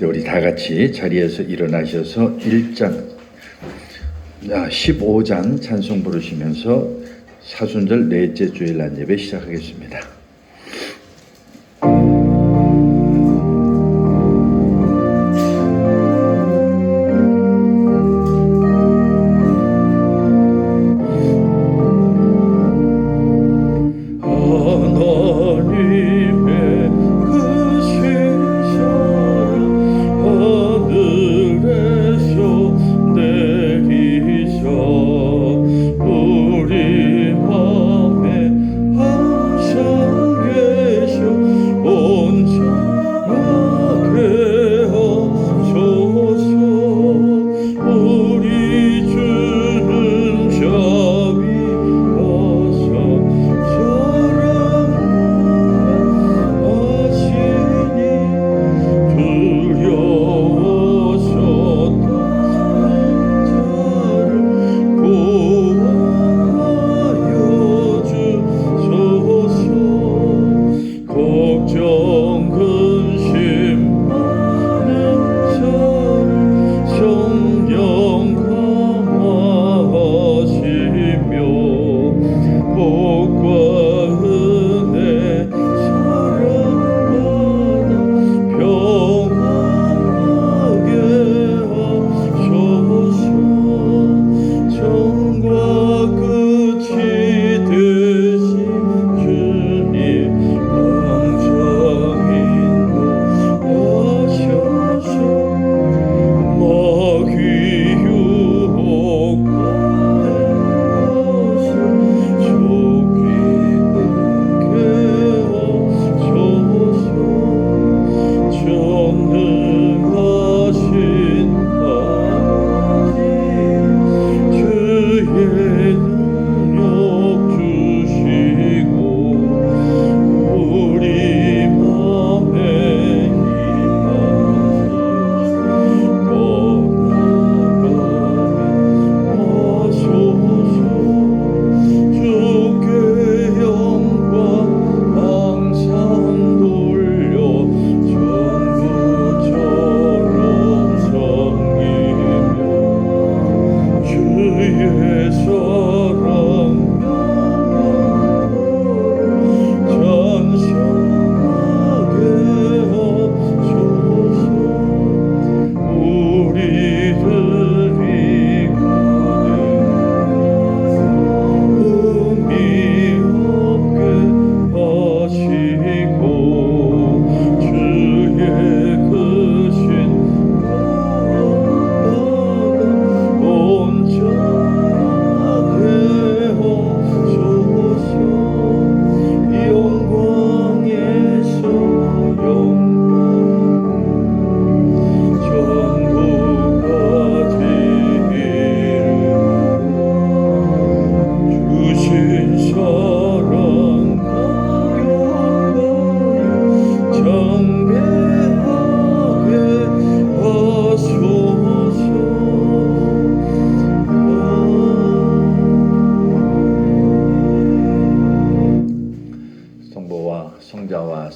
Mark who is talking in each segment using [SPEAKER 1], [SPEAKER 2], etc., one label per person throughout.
[SPEAKER 1] 우리 다 같이 자리에서 일어나셔서 15장 찬송 부르시면서 사순절 넷째 주일 안예배 시작하겠습니다.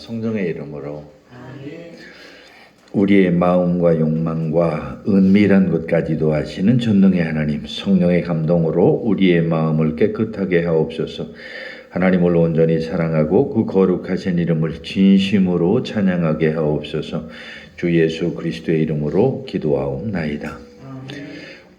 [SPEAKER 1] 성령의 이름으로 우리의 마음과 욕망과 은밀한 것까지도 아시는 전능의 하나님, 성령의 감동으로 우리의 마음을 깨끗하게 하옵소서. 하나님을 온전히 사랑하고 그 거룩하신 이름을 진심으로 찬양하게 하옵소서. 주 예수 그리스도의 이름으로 기도하옵나이다.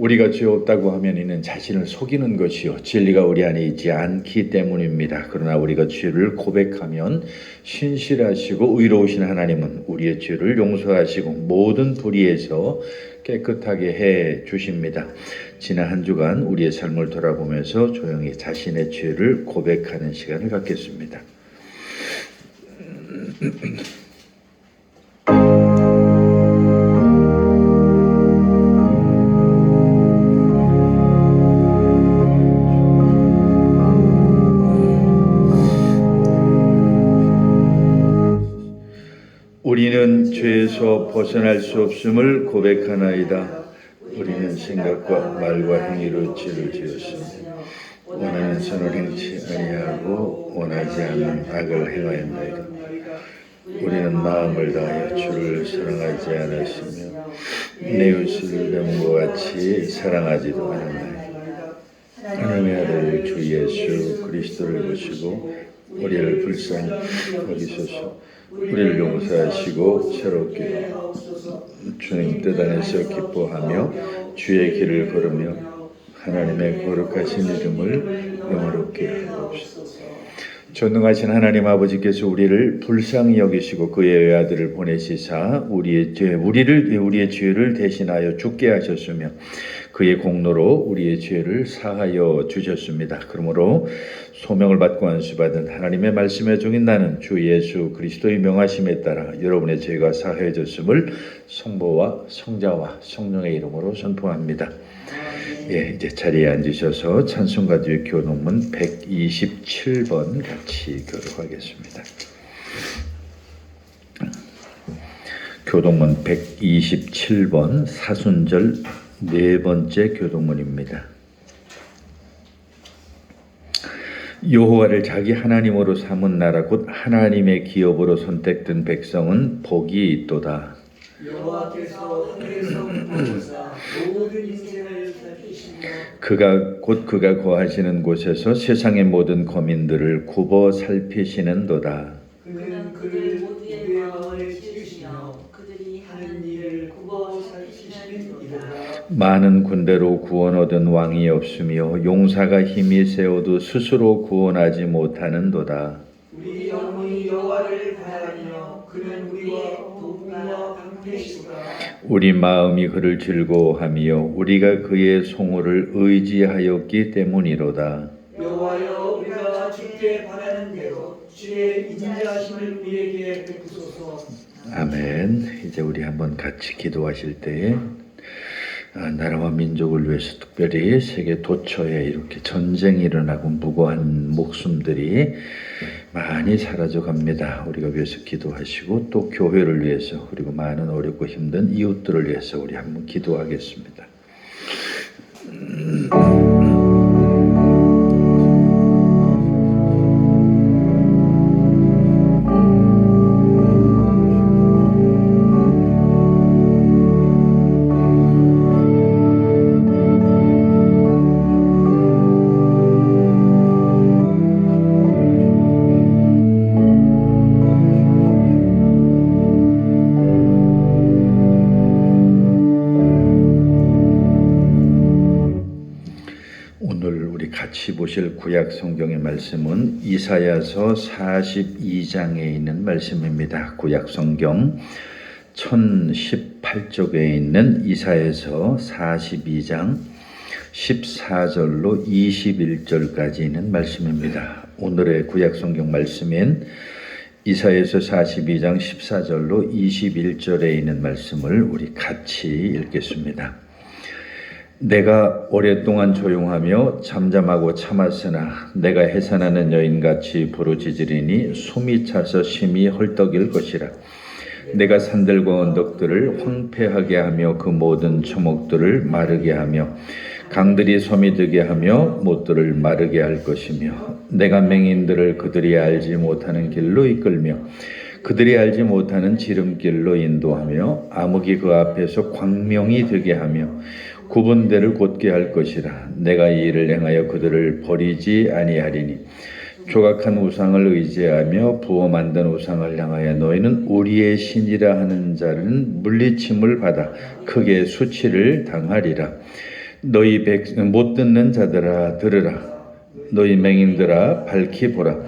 [SPEAKER 1] 우리가 죄 없다고 하면 이는 자신을 속이는 것이요 진리가 우리 안에 있지 않기 때문입니다. 그러나 우리가 죄를 고백하면 신실하시고 의로우신 하나님은 우리의 죄를 용서하시고 모든 불의에서 깨끗하게 해 주십니다. 지난 한 주간 우리의 삶을 돌아보면서 조용히 자신의 죄를 고백하는 시간을 갖겠습니다. 우리는 죄에서 벗어날 수 없음을 고백하나이다. 우리는 생각과 말과 행위로 죄를 지었으니 원하는 선을 행치 아니하고 원하지 않는 악을 행하였나이다. 우리는 마음을 다하여 주를 사랑하지 않았으며 내 이웃을 내 몸과 같이 사랑하지도 않았나이다. 하나님의 아들 주 예수 그리스도를 보시고 우리를 불쌍히 여기소서. 우리를 용서하시고 새롭게 주님 뜻 안에서 기뻐하며 주의 길을 걸으며 하나님의 거룩하신 이름을 영화롭게 하옵소서. 전능하신 하나님 아버지께서 우리를 불쌍히 여기시고 그의 외아들을 보내시사 우리의 죄를 대신하여 죽게 하셨으며 그의 공로로 우리의 죄를 사하여 주셨습니다. 그러므로 소명을 받고 안수받은 하나님의 말씀의 종인 나는 주 예수 그리스도의 명하심에 따라 여러분의 죄가 사해졌음을 성부와 성자와 성령의 이름으로 선포합니다. 예, 이제 자리에 앉으셔서 찬송가 뒤에 교독문 127번 같이 교독하겠습니다. 교독문 127번 사순절 네 번째 교독문입니다. 여호와를 자기 하나님으로 삼은 나라 곧 하나님의 기업으로 선택된 백성은 복이 있도다.
[SPEAKER 2] 여호와께서 하늘에서 보사 모든 인생을 살피시며
[SPEAKER 1] 그가 거하시는 곳에서 세상의 모든 거민들을 굽어 살피시는도다.
[SPEAKER 2] 그는 그를 모두의 마음을 찌르시며 그들이 하는 일을 굽어 살피시는이로다.
[SPEAKER 1] 많은 군대로 구원 얻은 왕이 없으며 용사가 힘이 세워도 스스로 구원하지 못하는도다.
[SPEAKER 2] 우리 영혼이 여호와를 바라며 그는 우리와 도움과 방패시구나.
[SPEAKER 1] 우리 마음이 그를 즐거워하며 우리가 그의 송호를 의지하였기 때문이로다.
[SPEAKER 2] 여호와여 우리가 주께 바라는 대로 주의 인자하심을 우리에게 베푸소서.
[SPEAKER 1] 아멘. 이제 우리 한번 같이 기도하실 때에 나라와 민족을 위해서 특별히 세계 도처에 이렇게 전쟁이 일어나고 무고한 목숨들이 많이 사라져 갑니다. 우리가 위해서 기도하시고 또 교회를 위해서 그리고 많은 어렵고 힘든 이웃들을 위해서 우리 한번 기도하겠습니다. 같이 보실 구약 성경의 말씀은 이사야서 42장에 있는 말씀입니다. 구약 성경 1018쪽에 있는 이사야서 42장 14절로 21절까지 있는 말씀입니다. 오늘의 구약 성경 말씀인 이사야서 42장 14절로 21절에 있는 말씀을 우리 같이 읽겠습니다. 내가 오랫동안 조용하며 잠잠하고 참았으나 내가 해산하는 여인같이 부르짖으리니 숨이 차서 심히 헐떡일 것이라. 내가 산들과 언덕들을 황폐하게 하며 그 모든 초목들을 마르게 하며 강들이 섬이 되게 하며 못들을 마르게 할 것이며 내가 맹인들을 그들이 알지 못하는 길로 이끌며 그들이 알지 못하는 지름길로 인도하며 암흑이 그 앞에서 광명이 되게 하며 구분대를 곧게 할 것이라. 내가 이 일을 행하여 그들을 버리지 아니하리니 조각한 우상을 의지하며 부어 만든 우상을 향하여 너희는 우리의 신이라 하는 자는 물리침을 받아 크게 수치를 당하리라. 너희 못 듣는 자들아 들으라. 너희 맹인들아 밝히 보라.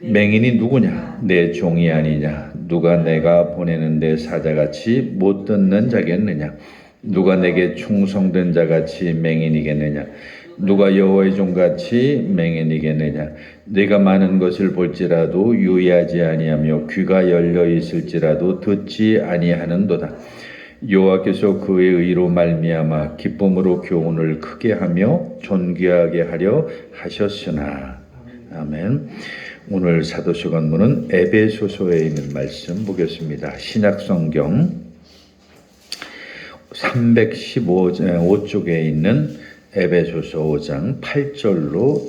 [SPEAKER 1] 맹인이 누구냐? 내 종이 아니냐? 누가 내가 보내는데 사자같이 못 듣는 자겠느냐? 누가 내게 충성된 자같이 맹인이겠느냐? 누가 여호와의 종같이 맹인이겠느냐? 네가 많은 것을 볼지라도 유의하지 아니하며 귀가 열려 있을지라도 듣지 아니하는도다. 여호와께서 그의 의로 말미암아 기쁨으로 교훈을 크게 하며 존귀하게 하려 하셨으나. 아멘. 오늘 사도서관문은 에베소서에 있는 말씀 보겠습니다. 신약성경 315쪽에 있는 에베소서 5장 8절로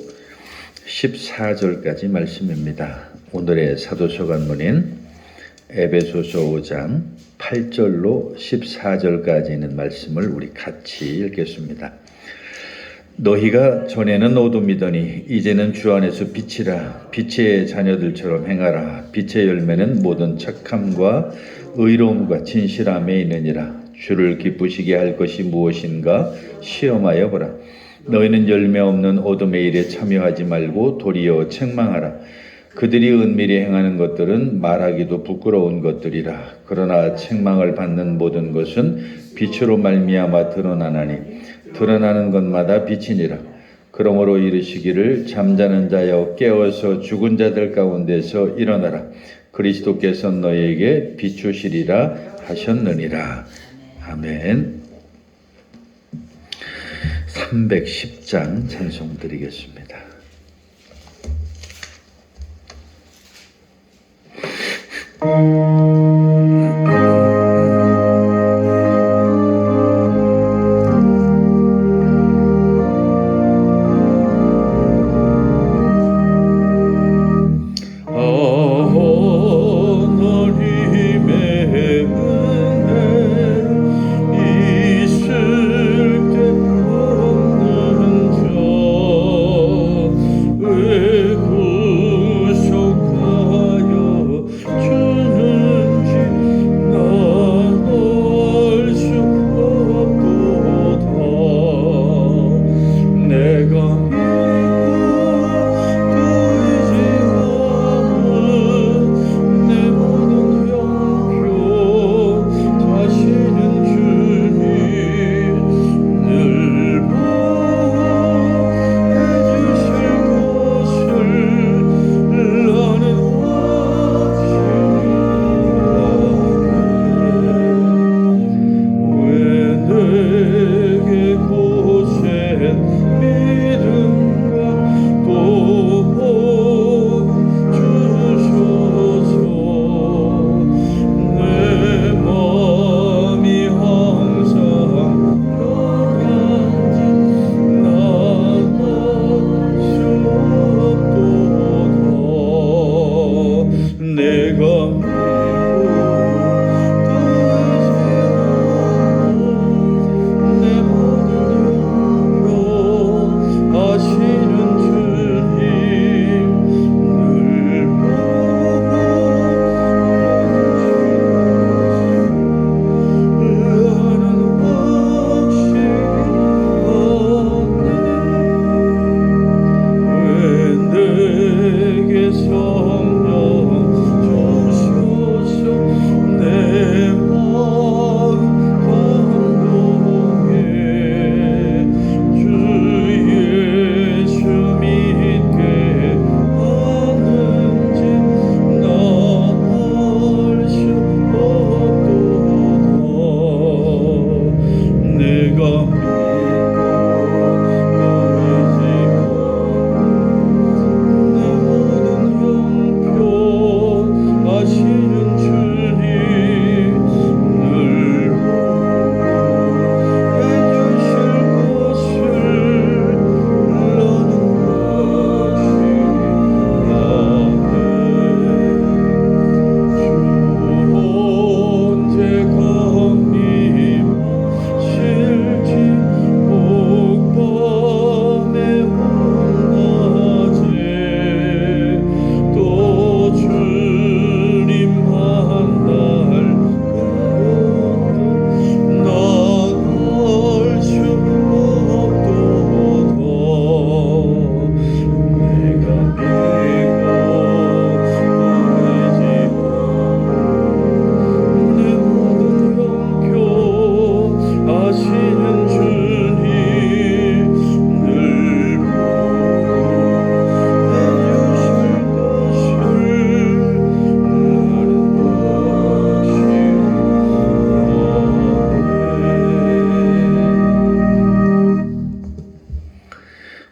[SPEAKER 1] 14절까지 말씀입니다. 오늘의 사도서관문인 에베소서 5장 8절로 14절까지 있는 말씀을 우리 같이 읽겠습니다. 너희가 전에는 어둠이더니 이제는 주 안에서 빛이라. 빛의 자녀들처럼 행하라. 빛의 열매는 모든 착함과 의로움과 진실함에 있느니라. 주를 기쁘시게 할 것이 무엇인가 시험하여 보라. 너희는 열매 없는 어둠의 일에 참여하지 말고 도리어 책망하라. 그들이 은밀히 행하는 것들은 말하기도 부끄러운 것들이라. 그러나 책망을 받는 모든 것은 빛으로 말미암아 드러나나니 드러나는 것마다 빛이니라. 그러므로 이르시기를 잠자는 자여 깨어서 죽은 자들 가운데서 일어나라. 그리스도께서 너희에게 비추시리라 하셨느니라. 아멘. 310장 찬송 드리겠습니다.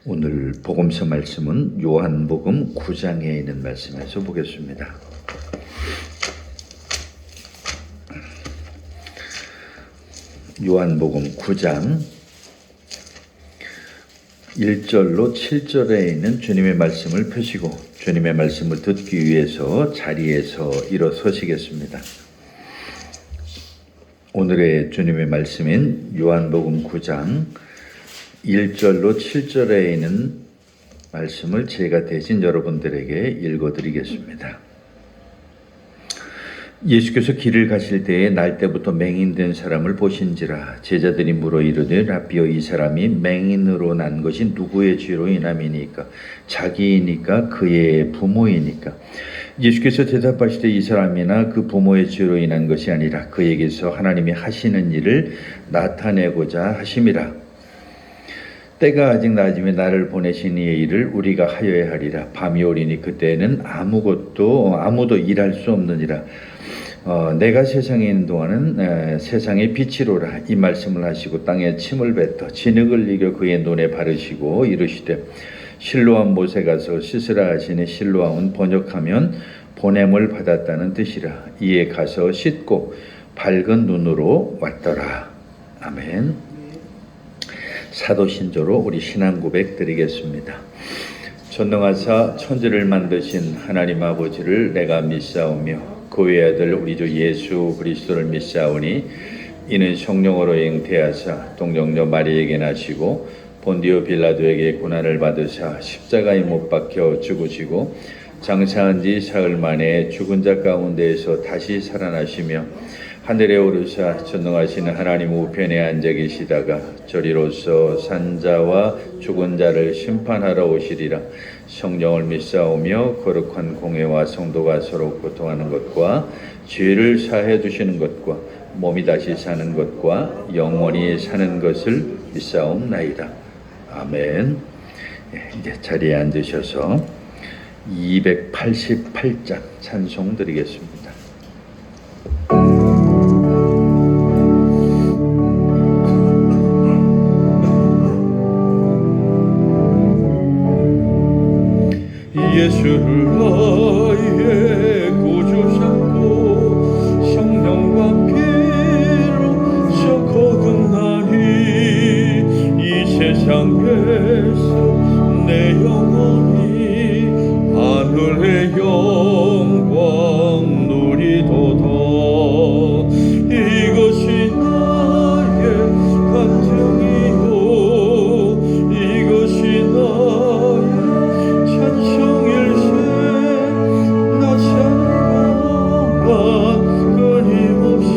[SPEAKER 1] 오늘 복음서 말씀은 요한복음 9장에 있는 말씀에서 보겠습니다. 요한복음 9장 1절로 7절에 있는 주님의 말씀을 펴시고 주님의 말씀을 듣기 위해서 자리에서 일어서시겠습니다. 오늘의 주님의 말씀인 요한복음 9장 1절로 7절에 있는 말씀을 제가 대신 여러분들에게 읽어드리겠습니다. 예수께서 길을 가실 때에 날 때부터 맹인된 사람을 보신지라. 제자들이 물어 이르되 라비여, 이 사람이 맹인으로 난 것이 누구의 죄로 인함이니까? 자기이니까 그의 부모이니까? 예수께서 대답하시되 이 사람이나 그 부모의 죄로 인한 것이 아니라 그에게서 하나님이 하시는 일을 나타내고자 하심이라. 때가 아직 낮음에 나를 보내신 이의 일을 우리가 하여야 하리라. 밤이 오리니 그때는 아무도 일할 수 없느니라. 내가 세상에 있는 동안은 세상의 빛이로라. 이 말씀을 하시고 땅에 침을 뱉어 진흙을 이겨 그의 눈에 바르시고 이르시되 실로암 못에 가서 씻으라 하시니 실로암은 번역하면 보냄을 받았다는 뜻이라. 이에 가서 씻고 밝은 눈으로 왔더라. 아멘. 사도신조로 우리 신앙 고백 드리겠습니다. 전능하사 천지를 만드신 하나님 아버지를 내가 믿사오며 그 외아들 우리 주 예수 그리스도를 믿사오니 이는 성령으로 잉태하사 동정녀 마리에게 나시고 본디오 빌라도에게 고난을 받으사 십자가에 못 박혀 죽으시고 장사한 지 사흘 만에 죽은 자 가운데에서 다시 살아나시며 하늘에 오르사 전능하시는 하나님 우편에 앉아 계시다가 저리로서 산자와 죽은 자를 심판하러 오시리라. 성령을 믿사오며 거룩한 공회와 성도가 서로 고통하는 것과 죄를 사해 주시는 것과 몸이 다시 사는 것과 영원히 사는 것을 믿사옵나이다. 아멘. 이제 자리에 앉으셔서 288장 찬송 드리겠습니다. 예수를 나의 구주 삼고 성령과 피로 저 거듭나니 이 세상에서 내 영혼이 하늘의 영광 누리도다. 이것이 나의 간증이요 이것이 나의 찬송일세. 나 찬송만 끊임없이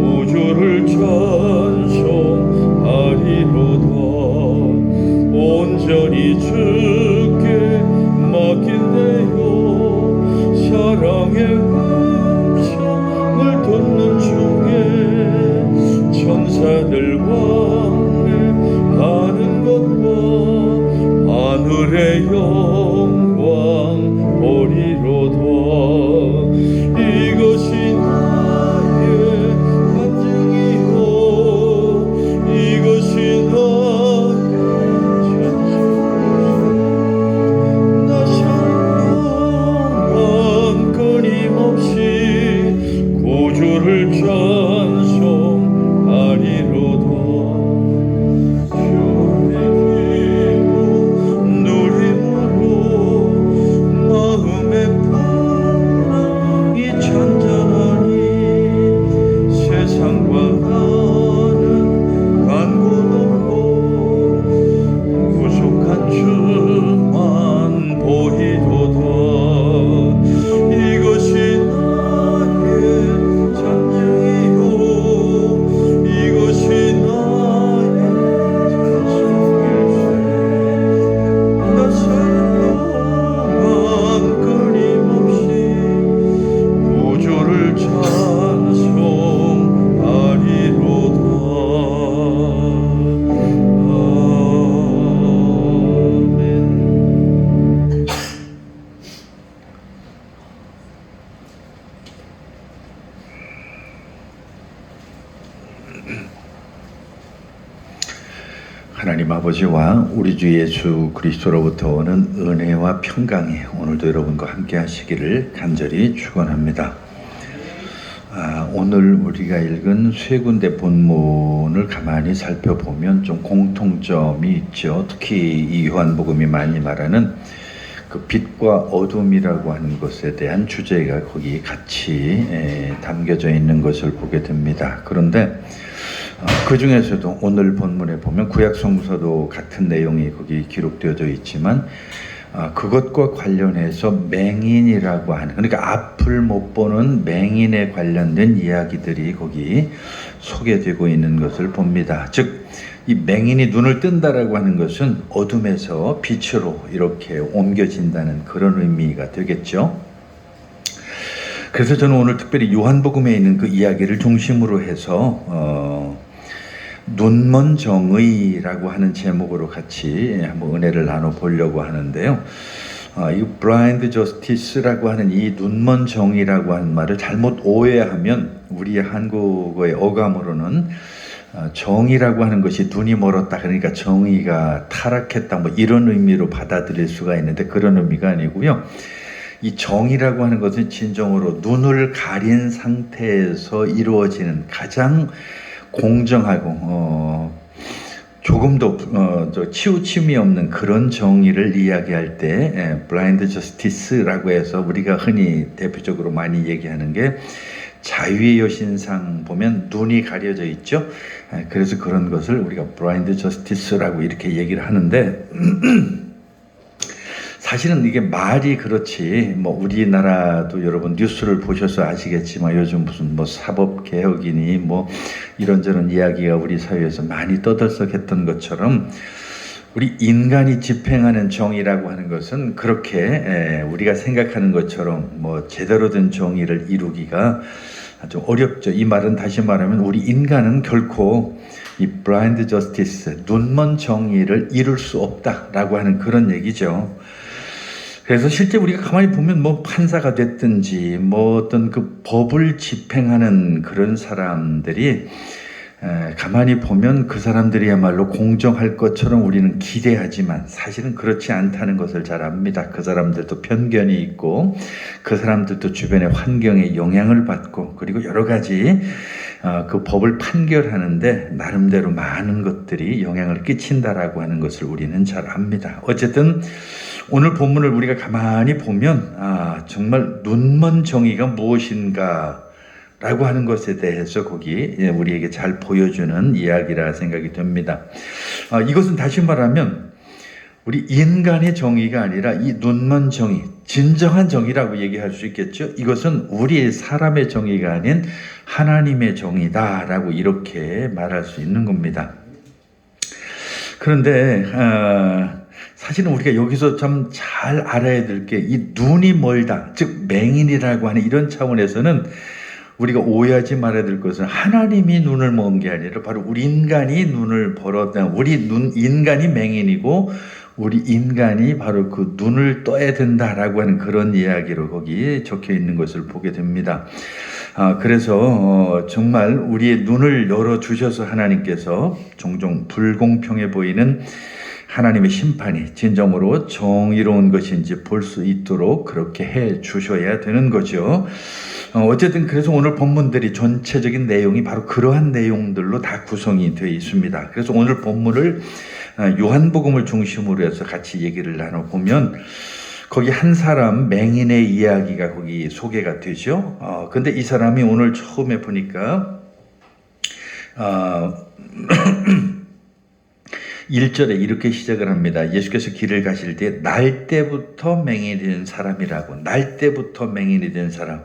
[SPEAKER 1] 우주를 찬송하리로다. 온전히 주께 맡긴대요. 사랑의 음성을 듣는 중에 천사들 왕래 하는 것과 하늘의 영광 보리로다. 이것이 나의 간증이요 이것이 나의 나 찬송만 끊임없이 구주를 찬송하리로다. 주의 기쁨 누림으로 마음의 풍랑이 잔잔하니 세상과 나는 간 곳 없고 구속한 주만 보이도다. 이것이 나의 찬증이요 이것이 나의 찬송일세. 나 찬송만 끊임없이 구주를 찬송하리로다. 아멘. 하나님 아버지와 우리 주 예수 그리스도로부터 오는 은혜와 평강이 오늘도 여러분과 함께 하시기를 간절히 축원합니다. 오늘 우리가 읽은 세 군데 본문을 가만히 살펴보면 좀 공통점이 있죠. 특히 이 요한복음이 많이 말하는 그 빛과 어둠이라고 하는 것에 대한 주제가 거기 같이 담겨져 있는 것을 보게 됩니다. 그런데 그 중에서도 오늘 본문에 보면 구약 성서도 같은 내용이 거기 기록되어져 있지만 그것과 관련해서 맹인이라고 하는, 그러니까 앞을 못 보는 맹인에 관련된 이야기들이 거기 소개되고 있는 것을 봅니다. 즉, 이 맹인이 눈을 뜬다라고 하는 것은 어둠에서 빛으로 이렇게 옮겨진다는 그런 의미가 되겠죠. 그래서 저는 오늘 특별히 요한복음에 있는 그 이야기를 중심으로 해서 눈먼 정의라고 하는 제목으로 같이 한번 은혜를 나눠보려고 하는데요. 이 blind justice라고 하는 이 눈먼 정의라고 하는 말을 잘못 오해하면 우리의 한국어의 어감으로는 정의라고 하는 것이 눈이 멀었다, 그러니까 정의가 타락했다, 뭐 이런 의미로 받아들일 수가 있는데 그런 의미가 아니고요. 이 정의라고 하는 것은 진정으로 눈을 가린 상태에서 이루어지는 가장 공정하고 조금도 치우침이 없는 그런 정의를 이야기할 때 블라인드 저스티스라고 해서 우리가 흔히 대표적으로 많이 얘기하는 게 자유의 여신상 보면 눈이 가려져 있죠. 그래서 그런 것을 우리가 블라인드 저스티스라고 이렇게 얘기를 하는데 사실은 이게 말이 그렇지, 뭐 우리나라도 여러분 뉴스를 보셔서 아시겠지만 요즘 무슨 뭐 사법개혁이니 뭐 이런저런 이야기가 우리 사회에서 많이 떠들썩했던 것처럼 우리 인간이 집행하는 정의라고 하는 것은 그렇게 우리가 생각하는 것처럼 뭐 제대로 된 정의를 이루기가 아주 어렵죠. 이 말은 다시 말하면 우리 인간은 결코 이 블라인드 저스티스, 눈먼 정의를 이룰 수 없다라고 하는 그런 얘기죠. 그래서 실제 우리가 가만히 보면 뭐 판사가 됐든지 뭐 어떤 그 법을 집행하는 그런 사람들이 가만히 보면 그 사람들이야말로 공정할 것처럼 우리는 기대하지만 사실은 그렇지 않다는 것을 잘 압니다. 그 사람들도 편견이 있고 그 사람들도 주변의 환경에 영향을 받고 그리고 여러 가지 그 법을 판결하는데 나름대로 많은 것들이 영향을 끼친다라고 하는 것을 우리는 잘 압니다. 어쨌든 오늘 본문을 우리가 가만히 보면 정말 눈먼 정의가 무엇인가 라고 하는 것에 대해서 거기 우리에게 잘 보여주는 이야기라 생각이 됩니다. 이것은 다시 말하면 우리 인간의 정의가 아니라 이 눈먼 정의, 진정한 정의라고 얘기할 수 있겠죠. 이것은 우리의 사람의 정의가 아닌 하나님의 정의다라고 이렇게 말할 수 있는 겁니다. 그런데 사실은 우리가 여기서 참 잘 알아야 될 게 이 눈이 멀다, 즉 맹인이라고 하는 이런 차원에서는 우리가 오해하지 말아야 될 것은 하나님이 눈을 먼 게 아니라 바로 우리 인간이 눈을 벌었다. 인간이 맹인이고 우리 인간이 바로 그 눈을 떠야 된다라고 하는 그런 이야기로 거기에 적혀 있는 것을 보게 됩니다. 그래서 정말 우리의 눈을 열어주셔서 하나님께서 종종 불공평해 보이는 하나님의 심판이 진정으로 정의로운 것인지 볼 수 있도록 그렇게 해 주셔야 되는 거죠. 어쨌든 그래서 오늘 본문들이 전체적인 내용이 바로 그러한 내용들로 다 구성이 되어 있습니다. 그래서 오늘 본문을 요한복음을 중심으로 해서 같이 얘기를 나눠보면 거기 한 사람 맹인의 이야기가 거기 소개가 되죠. 근데 이 사람이 오늘 처음에 보니까 1절에 이렇게 시작을 합니다. 예수께서 길을 가실 때 날 때부터 맹인이 된 사람이라고. 날 때부터 맹인이 된 사람.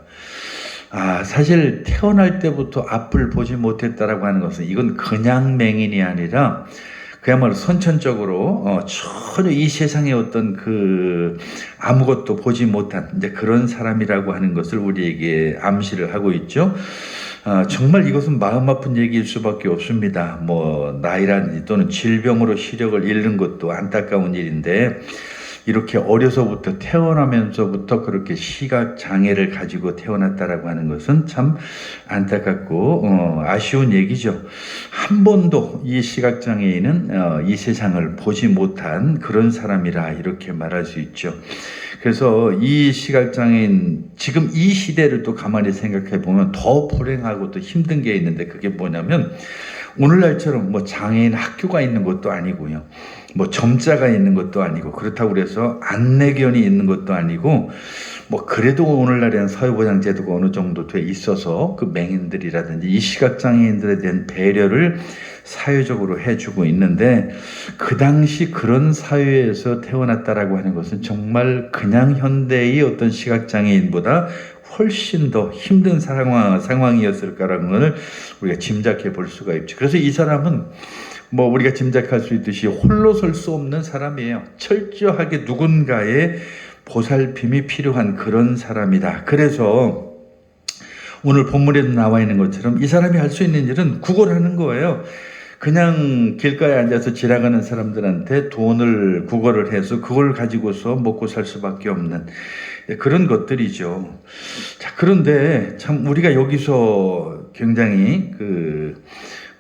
[SPEAKER 1] 사실 태어날 때부터 앞을 보지 못했다라고 하는 것은 이건 그냥 맹인이 아니라 그야말로 선천적으로 전혀 이 세상에 어떤 그 아무것도 보지 못한 이제 그런 사람이라고 하는 것을 우리에게 암시를 하고 있죠. 정말 이것은 마음 아픈 얘기일 수밖에 없습니다. 뭐 나이란 또는 질병으로 시력을 잃는 것도 안타까운 일인데 이렇게 어려서부터 태어나면서부터 그렇게 시각 장애를 가지고 태어났다라고 하는 것은 참 안타깝고 아쉬운 얘기죠. 한 번도 이 시각 장애인은 이 세상을 보지 못한 그런 사람이라 이렇게 말할 수 있죠. 그래서 이 시각장애인 지금 이 시대를 또 가만히 생각해 보면 더 불행하고 또 힘든 게 있는데 그게 뭐냐면 오늘날처럼 뭐 장애인 학교가 있는 것도 아니고요. 뭐 점자가 있는 것도 아니고 그렇다고 그래서 안내견이 있는 것도 아니고 뭐 그래도 오늘날에는 사회보장 제도가 어느 정도 돼 있어서 그 맹인들이라든지 이 시각장애인들에 대한 배려를 사회적으로 해주고 있는데 그 당시 그런 사회에서 태어났다라고 하는 것은 정말 그냥 현대의 어떤 시각장애인보다 훨씬 더 힘든 상황이었을까라는 것을 우리가 짐작해 볼 수가 있죠. 그래서 이 사람은 뭐 우리가 짐작할 수 있듯이 홀로 설 수 없는 사람이에요. 철저하게 누군가의 보살핌이 필요한 그런 사람이다. 그래서 오늘 본문에도 나와 있는 것처럼 이 사람이 할 수 있는 일은 구걸하는 거예요. 그냥 길가에 앉아서 지나가는 사람들한테 돈을 구걸을 해서 그걸 가지고서 먹고 살 수밖에 없는 그런 것들이죠. 자, 그런데 참 우리가 여기서 굉장히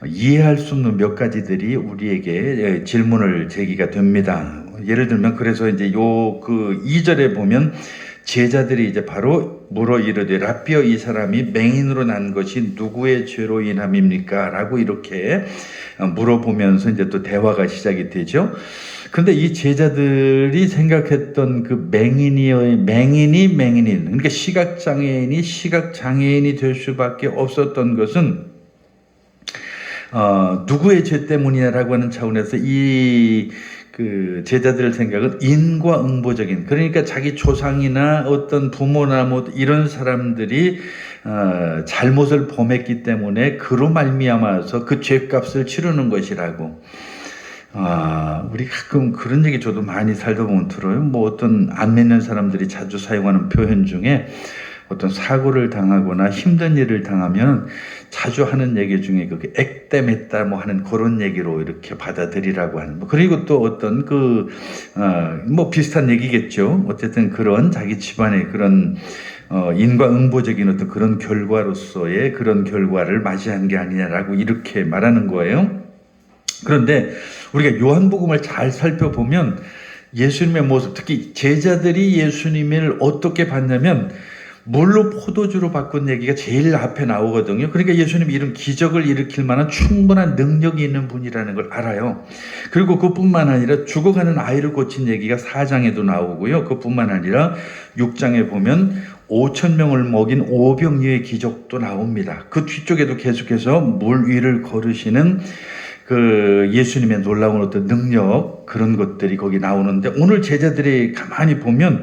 [SPEAKER 1] 이해할 수 없는 몇 가지들이 우리에게 질문을 제기가 됩니다. 예를 들면 그래서 이제 요 2절에 보면 제자들이 이제 바로 물어 이르되 라삐어 이 사람이 맹인으로 난 것이 누구의 죄로 인함입니까? 라고 이렇게 물어보면서 이제 또 대화가 시작이 되죠. 근데 이 제자들이 생각했던 그 맹인인 그러니까 시각장애인이 될 수밖에 없었던 것은 누구의 죄 때문이냐라고 하는 차원에서 그 제자들의 생각은 인과응보적인, 그러니까 자기 조상이나 어떤 부모나 뭐 이런 사람들이 잘못을 범했기 때문에 그로 말미암아서 그 죄값을 치르는 것이라고. 우리 가끔 그런 얘기 저도 많이 살다 보면 들어요. 뭐 어떤 안 믿는 사람들이 자주 사용하는 표현 중에 어떤 사고를 당하거나 힘든 일을 당하면 자주 하는 얘기 중에 그게 액땜했다 뭐 하는 그런 얘기로 이렇게 받아들이라고 하는, 그리고 또 어떤 뭐 비슷한 얘기겠죠. 어쨌든 그런 자기 집안의 그런 인과응보적인 어떤 그런 결과로서의 그런 결과를 맞이한 게 아니냐라고 이렇게 말하는 거예요. 그런데 우리가 요한복음을 잘 살펴보면 예수님의 모습, 특히 제자들이 예수님을 어떻게 봤냐면 물로 포도주로 바꾼 얘기가 제일 앞에 나오거든요. 그러니까 예수님이 이런 기적을 일으킬 만한 충분한 능력이 있는 분이라는 걸 알아요. 그리고 그뿐만 아니라 죽어가는 아이를 고친 얘기가 4장에도 나오고요. 그뿐만 아니라 6장에 보면 5,000명을 먹인 오병이어의 기적도 나옵니다. 그 뒤쪽에도 계속해서 물 위를 걸으시는 그 예수님의 놀라운 어떤 능력, 그런 것들이 거기 나오는데, 오늘 제자들이 가만히 보면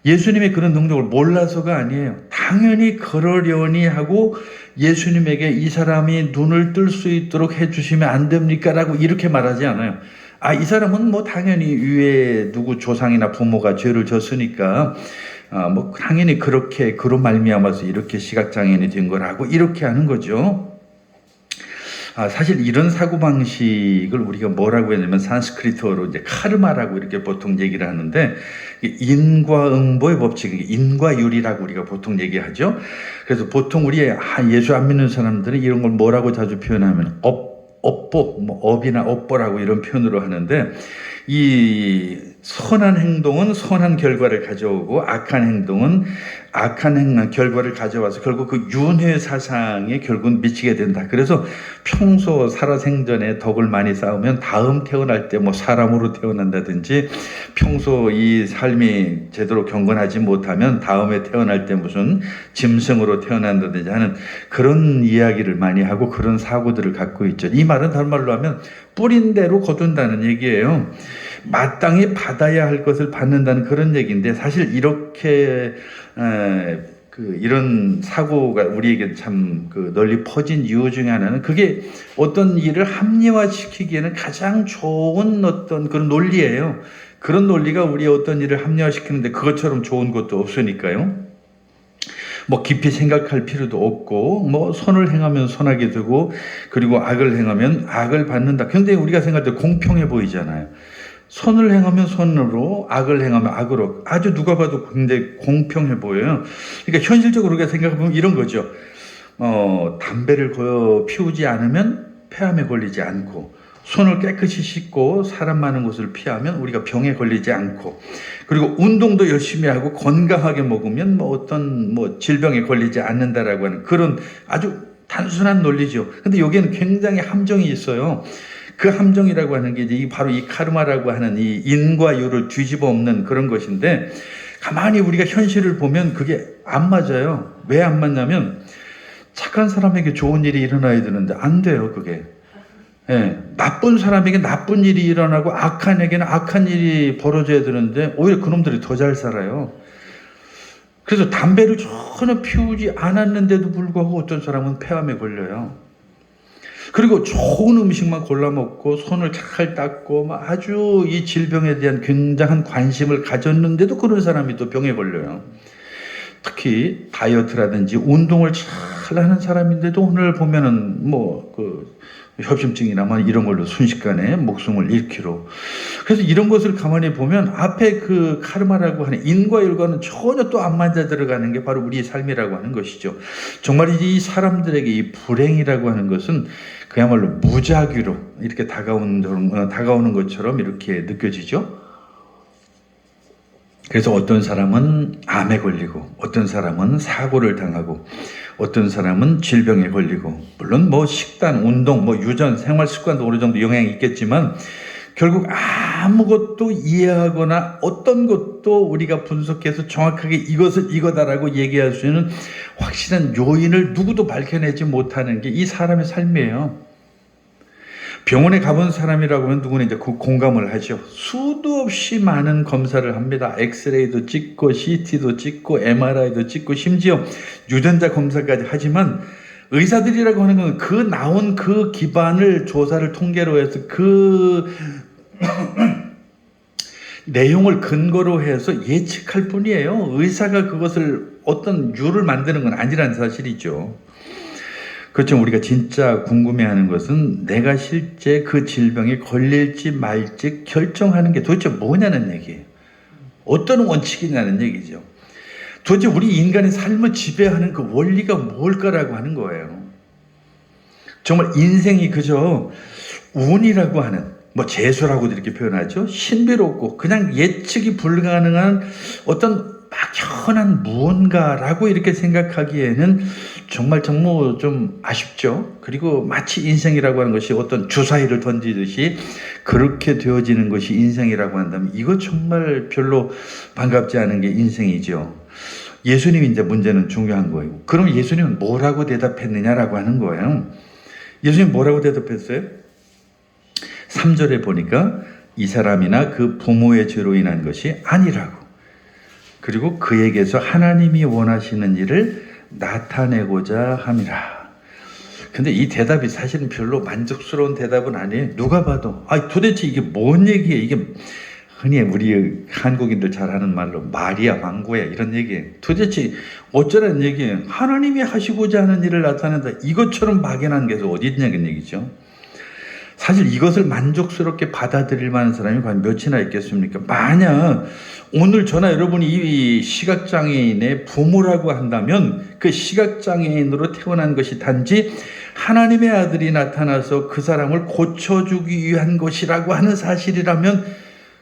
[SPEAKER 1] 예수님의 그런 능력을 몰라서가 아니에요. 당연히 그러려니 하고 예수님에게 이 사람이 눈을 뜰 수 있도록 해주시면 안 됩니까? 라고 이렇게 말하지 않아요. 이 사람은 뭐 당연히 위에 누구 조상이나 부모가 죄를 졌으니까 뭐 당연히 그로 말미암아서 이렇게 시각장애인이 된 거라고 이렇게 하는 거죠. 사실 이런 사고방식을 우리가 뭐라고 했냐면 산스크리트어로 이제 카르마라고 이렇게 보통 얘기를 하는데, 인과응보의 법칙, 인과율이라고 우리가 보통 얘기하죠. 그래서 보통 우리 예수 안 믿는 사람들은 이런 걸 뭐라고 자주 표현하면 업보, 뭐 업이나 업보라고 이런 표현으로 하는데, 이 선한 행동은 선한 결과를 가져오고 악한 행동은 악한 결과를 가져와서 결국 그 윤회 사상에 결국은 미치게 된다. 그래서 평소 살아생전에 덕을 많이 쌓으면 다음 태어날 때 뭐 사람으로 태어난다든지, 평소 이 삶이 제대로 경건하지 못하면 다음에 태어날 때 무슨 짐승으로 태어난다든지 하는 그런 이야기를 많이 하고 그런 사고들을 갖고 있죠. 이 말은 다른 말로 하면 뿌린 대로 거둔다는 얘기예요. 마땅히 받아야 할 것을 받는다는 그런 얘기인데, 사실 이렇게 이런 사고가 우리에게 참 널리 퍼진 이유 중에 하나는 그게 어떤 일을 합리화시키기에는 가장 좋은 어떤 그런 논리예요. 그런 논리가 우리의 어떤 일을 합리화시키는데 그것처럼 좋은 것도 없으니까요. 뭐 깊이 생각할 필요도 없고, 뭐 선을 행하면 선하게 되고, 그리고 악을 행하면 악을 받는다. 굉장히 우리가 생각할 때 공평해 보이잖아요. 선을 행하면 선으로, 악을 행하면 악으로, 아주 누가 봐도 굉장히 공평해 보여요. 그러니까 현실적으로 우리가 생각해보면 이런 거죠. 담배를 피우지 않으면 폐암에 걸리지 않고, 손을 깨끗이 씻고 사람 많은 곳을 피하면 우리가 병에 걸리지 않고, 그리고 운동도 열심히 하고 건강하게 먹으면 뭐 어떤 질병에 걸리지 않는다라고 하는 그런 아주 단순한 논리죠. 근데 여기에는 굉장히 함정이 있어요. 그 함정이라고 하는 게 이제 바로 이 카르마라고 하는 이 인과 유를 뒤집어 엎는 그런 것인데, 가만히 우리가 현실을 보면 그게 안 맞아요. 왜 안 맞냐면 착한 사람에게 좋은 일이 일어나야 되는데 안 돼요, 그게. 예, 나쁜 사람에게 나쁜 일이 일어나고 악한 에게는 악한 일이 벌어져야 되는데 오히려 그놈들이 더 잘 살아요. 그래서 담배를 전혀 피우지 않았는데도 불구하고 어떤 사람은 폐암에 걸려요. 그리고 좋은 음식만 골라 먹고 손을 잘 닦고 막 아주 이 질병에 대한 굉장한 관심을 가졌는데도 그런 사람이 또 병에 걸려요. 특히 다이어트라든지 운동을 잘 하는 사람인데도 오늘 보면은 협심증이나 이런 걸로 순식간에 목숨을 잃기로. 그래서 이런 것을 가만히 보면 앞에 그 카르마라고 하는 인과 일과는 전혀 또 안 맞아 들어가는 게 바로 우리의 삶이라고 하는 것이죠. 정말 이 사람들에게 이 불행이라고 하는 것은 그야말로 무작위로 이렇게 다가오는 것처럼 이렇게 느껴지죠. 그래서 어떤 사람은 암에 걸리고, 어떤 사람은 사고를 당하고, 어떤 사람은 질병에 걸리고, 물론 식단, 운동, 유전, 생활 습관도 어느 정도 영향이 있겠지만 결국 아무것도 이해하거나 어떤 것도 우리가 분석해서 정확하게 이것은 이거다라고 얘기할 수 있는 확실한 요인을 누구도 밝혀내지 못하는 게 이 사람의 삶이에요. 병원에 가본 사람이라고 하면 누구는 이제 그 공감을 하죠. 수도 없이 많은 검사를 합니다. 엑스레이도 찍고 CT도 찍고 MRI도 찍고 심지어 유전자 검사까지 하지만 의사들이라고 하는 건 그 나온 그 기반을 조사를 통계로 해서 그 내용을 근거로 해서 예측할 뿐이에요. 의사가 그것을 어떤 유를 만드는 건 아니라는 사실이죠. 그렇죠. 우리가 진짜 궁금해하는 것은 내가 실제 그 질병에 걸릴지 말지 결정하는 게 도대체 뭐냐는 얘기예요. 어떤 원칙이냐는 얘기죠. 도대체 우리 인간의 삶을 지배하는 그 원리가 뭘까라고 하는 거예요. 정말 인생이 그저 운이라고 하는, 재수라고도 이렇게 표현하죠. 신비롭고 그냥 예측이 불가능한 어떤 막연한 무언가라고 이렇게 생각하기에는 정말 좀 아쉽죠. 그리고 마치 인생이라고 하는 것이 어떤 주사위를 던지듯이 그렇게 되어지는 것이 인생이라고 한다면 이거 정말 별로 반갑지 않은 게 인생이죠. 예수님이 이제 문제는 중요한 거예요. 그럼 예수님은 뭐라고 대답했느냐라고 하는 거예요. 예수님 뭐라고 대답했어요? 3절에 보니까 이 사람이나 그 부모의 죄로 인한 것이 아니라고. 그리고 그에게서 하나님이 원하시는 일을 나타내고자 함이라. 근데 이 대답이 사실은 별로 만족스러운 대답은 아니에요. 누가 봐도 도대체 이게 뭔 얘기예요? 이게 흔히 우리 한국인들 잘 하는 말로 말이야 망고야 이런 얘기예요. 도대체 어쩌라는 얘기예요? 하나님이 하시고자 하는 일을 나타낸다. 이것처럼 막연한 게 어디 있냐는 얘기죠. 사실 이것을 만족스럽게 받아들일 만한 사람이 과연 몇이나 있겠습니까? 만약 오늘 저나 여러분이 이 시각장애인의 부모라고 한다면 그 시각장애인으로 태어난 것이 단지 하나님의 아들이 나타나서 그 사람을 고쳐주기 위한 것이라고 하는 사실이라면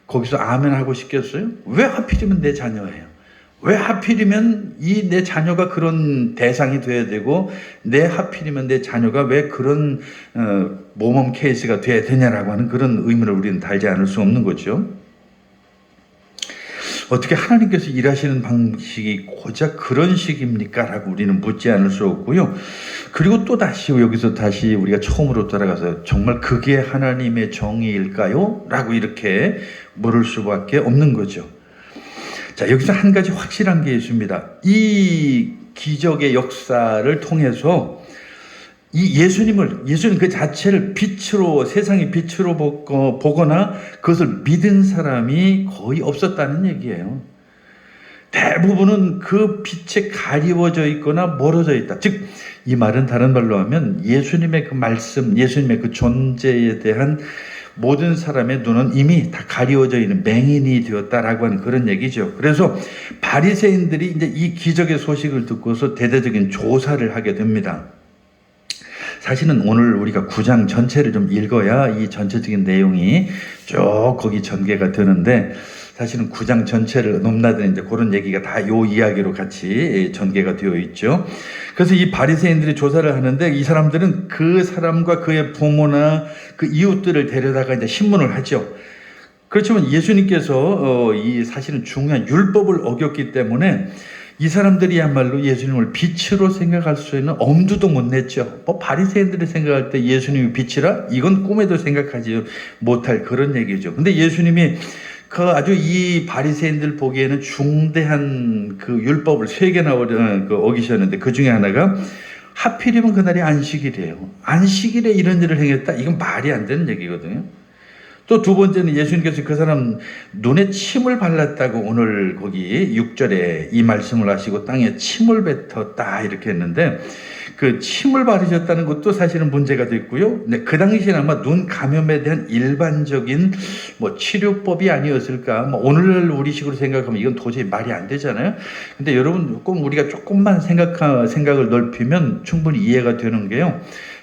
[SPEAKER 1] 거기서 아멘 하고 싶겠어요? 왜 하필이면 내 자녀예요? 왜 하필이면 이 내 자녀가 그런 대상이 돼야 되고 하필이면 내 자녀가 왜 그런 모범 케이스가 돼야 되냐라고 하는 그런 의문을 우리는 달지 않을 수 없는 거죠. 어떻게 하나님께서 일하시는 방식이 고작 그런 식입니까? 라고 우리는 묻지 않을 수 없고요. 그리고 또 여기서 다시 우리가 처음으로 돌아가서 정말 그게 하나님의 정의일까요? 라고 이렇게 물을 수밖에 없는 거죠. 자, 여기서 한 가지 확실한 게 있습니다. 이 기적의 역사를 통해서 이 예수님 그 자체를 세상의 빛으로 보거나 그것을 믿은 사람이 거의 없었다는 얘기예요. 대부분은 그 빛에 가리워져 있거나 멀어져 있다. 즉, 이 말은 다른 말로 하면 예수님의 그 말씀, 예수님의 그 존재에 대한 모든 사람의 눈은 이미 다 가리워져 있는 맹인이 되었다라고 하는 그런 얘기죠. 그래서 바리새인들이 이제 이 기적의 소식을 듣고서 대대적인 조사를 하게 됩니다. 사실은 오늘 우리가 9장 전체를 좀 읽어야 이 전체적인 내용이 쭉 거기 전개가 되는데 사실은 9장 전체를 넘나드는 이제 그런 얘기가 다 요 이야기로 같이 전개가 되어 있죠. 그래서 이 바리새인들이 조사를 하는데 이 사람들은 그 사람과 그의 부모나 그 이웃들을 데려다가 이제 신문을 하죠. 그렇지만 예수님께서 이 사실은 중요한 율법을 어겼기 때문에 이 사람들이야말로 예수님을 빛으로 생각할 수 있는 엄두도 못 냈죠. 뭐 바리새인들이 생각할 때 예수님이 빛이라? 이건 꿈에도 생각하지 못할 그런 얘기죠. 근데 예수님이 그 아주 이 바리새인들 보기에는 중대한 그 율법을 3개나 어기셨는데 그 중에 하나가 하필이면 그날이 안식일이에요. 안식일에 이런 일을 행했다? 이건 말이 안 되는 얘기거든요. 또 두 번째는 예수님께서 그 사람 눈에 침을 발랐다고 오늘 거기 6절에 이 말씀을 하시고 땅에 침을 뱉었다 이렇게 했는데 그 침을 바르셨다는 것도 사실은 문제가 됐고요. 근데 그 당시에는 아마 눈 감염에 대한 일반적인 뭐 치료법이 아니었을까. 뭐 오늘날 우리식으로 생각하면 이건 도저히 말이 안 되잖아요. 근데 여러분 꼭 우리가 조금만 생각을 넓히면 충분히 이해가 되는 게요.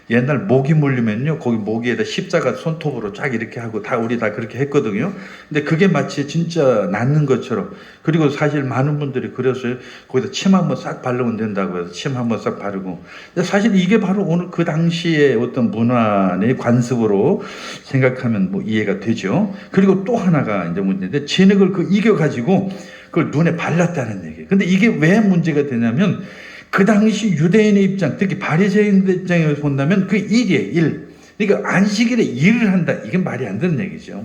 [SPEAKER 1] 옛날 모기 물리면요, 거기 모기에다 십자가 손톱으로 쫙 이렇게 하고 우리 다 그렇게 했거든요. 근데 그게 마치 진짜 낫는 것처럼. 그리고 사실 많은 분들이 그랬어요. 거기다 침 한번 싹 바르면 된다고 해서 침 한번 싹 바르고. 근데 사실 이게 바로 오늘 그 당시에 어떤 문화의 관습으로 생각하면 뭐 이해가 되죠. 그리고 또 하나가 이제 문제인데 진흙을 이겨가지고 그걸 눈에 발랐다는 얘기예요. 근데 이게 왜 문제가 되냐면 그 당시 유대인의 입장, 특히 바리새인의 입장에서 본다면 그 일이에요, 일. 그러니까 안식일에 일을 한다. 이게 말이 안 되는 얘기죠.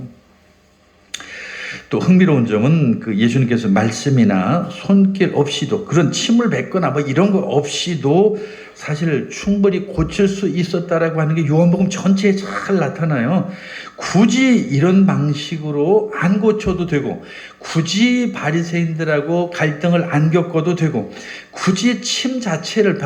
[SPEAKER 1] 또 흥미로운 점은 그 예수님께서 말씀이나 손길 없이도 그런 침을 뱉거나 뭐 이런 거 없이도 사실 충분히 고칠 수 있었다라고 하는 게 요한복음 전체에 잘 나타나요. 굳이 이런 방식으로 안 고쳐도 되고, 굳이 바리새인들하고 갈등을 안 겪어도 되고, 굳이 침 자체를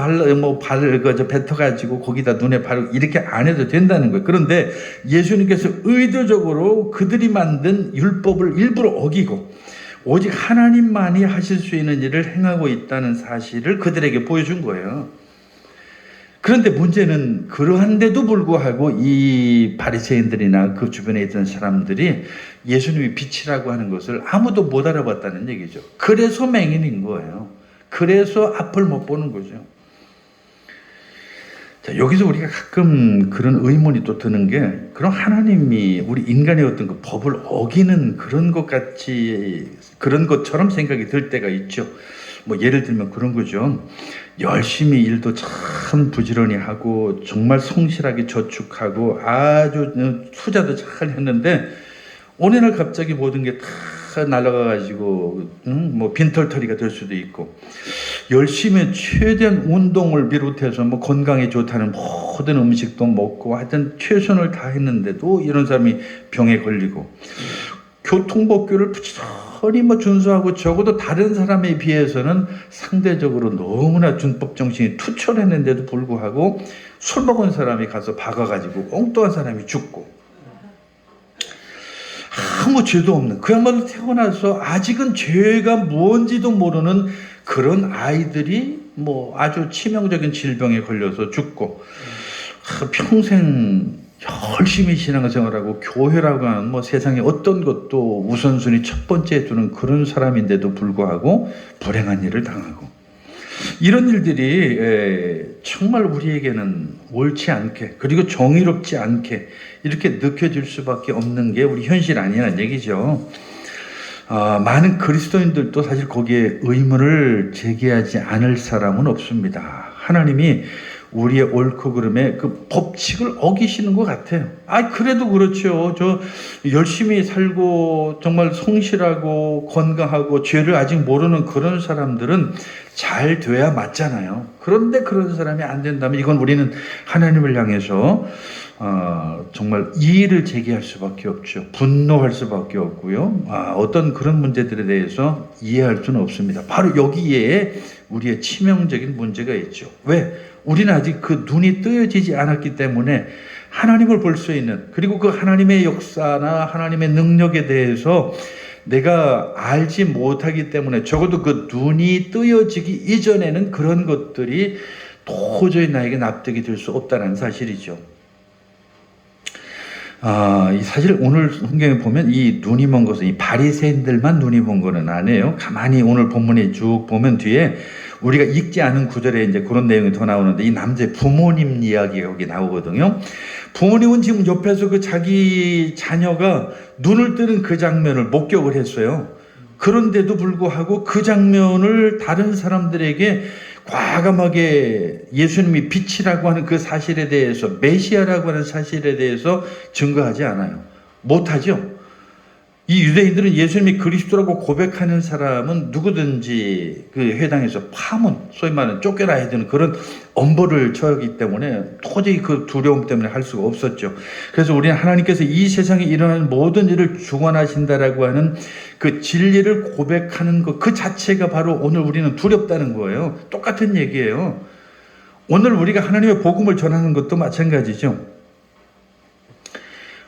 [SPEAKER 1] 뱉어가지고 거기다 눈에 바르고 이렇게 안 해도 된다는 거예요. 그런데 예수님께서 의도적으로 그들이 만든 율법을 일부러 어기고 오직 하나님만이 하실 수 있는 일을 행하고 있다는 사실을 그들에게 보여준 거예요. 그런데 문제는 그러한데도 불구하고 이 바리새인들이나 그 주변에 있던 사람들이 예수님이 빛이라고 하는 것을 아무도 못 알아봤다는 얘기죠. 그래서 맹인인 거예요. 그래서 앞을 못 보는 거죠. 자, 여기서 우리가 가끔 그런 의문이 또 드는 게, 그럼 하나님이 우리 인간의 어떤 그 법을 어기는 그런 것처럼 생각이 들 때가 있죠. 뭐 예를 들면 그런 거죠. 열심히 일도 참 부지런히 하고 정말 성실하게 저축하고 아주 투자도 잘 했는데 어느 날 갑자기 모든 게 다 날아가가지고 뭐 빈털터리가 될 수도 있고, 열심히 최대한 운동을 비롯해서 뭐 건강에 좋다는 모든 음식도 먹고 하여튼 최선을 다했는데도 이런 사람이 병에 걸리고, 교통법규를 부지런히 뭐 준수하고 적어도 다른 사람에 비해서는 상대적으로 너무나 준법 정신이 투철했는데도 불구하고 술 먹은 사람이 가서 박아가지고 엉뚱한 사람이 죽고, 아무 죄도 없는, 그야말로 태어나서 아직은 죄가 뭔지도 모르는 그런 아이들이 뭐 아주 치명적인 질병에 걸려서 죽고, 평생 열심히 신앙생활하고 교회라고 하는 뭐 세상에 어떤 것도 우선순위 첫 번째에 두는 그런 사람인데도 불구하고 불행한 일을 당하고, 이런 일들이 정말 우리에게는 옳지 않게 그리고 정의롭지 않게 이렇게 느껴질 수밖에 없는 게 우리 현실 아니라는 얘기죠. 많은 그리스도인들도 사실 거기에 의문을 제기하지 않을 사람은 없습니다. 하나님이 우리의 옳고 그름의 그 법칙을 어기시는 것 같아요. 그래도 그렇죠. 저 열심히 살고 정말 성실하고 건강하고 죄를 아직 모르는 그런 사람들은 잘 돼야 맞잖아요. 그런데 그런 사람이 안 된다면 이건 우리는 하나님을 향해서 정말 이의를 제기할 수밖에 없죠. 분노할 수밖에 없고요. 어떤 그런 문제들에 대해서 이해할 수는 없습니다. 바로 여기에 우리의 치명적인 문제가 있죠. 왜? 우리는 아직 그 눈이 뜨여지지 않았기 때문에 하나님을 볼 수 있는, 그리고 그 하나님의 역사나 하나님의 능력에 대해서 내가 알지 못하기 때문에 적어도 그 눈이 뜨여지기 이전에는 그런 것들이 도저히 나에게 납득이 될 수 없다는 사실이죠. 사실 오늘 성경에 보면 이 눈이 먼 것은 이 바리새인들만 눈이 먼 거는 아니에요. 가만히 오늘 본문에 쭉 보면 뒤에 우리가 읽지 않은 구절에 이제 그런 내용이 더 나오는데 이 남자의 부모님 이야기가 여기 나오거든요. 부모님은 지금 옆에서 그 자기 자녀가 눈을 뜨는 그 장면을 목격을 했어요. 그런데도 불구하고 그 장면을 다른 사람들에게 과감하게 예수님이 빛이라고 하는 그 사실에 대해서, 메시아라고 하는 사실에 대해서 증거하지 않아요. 못하죠. 이 유대인들은 예수님이 그리스도라고 고백하는 사람은 누구든지 그 회당에서 파문, 소위 말하는 쫓겨나야 되는 그런 엄벌을 처하기 때문에 도저히 그 두려움 때문에 할 수가 없었죠. 그래서 우리는 하나님께서 이 세상에 일어나는 모든 일을 주관하신다라고 하는 그 진리를 고백하는 것 그 자체가 바로 오늘 우리는 두렵다는 거예요. 똑같은 얘기예요. 오늘 우리가 하나님의 복음을 전하는 것도 마찬가지죠.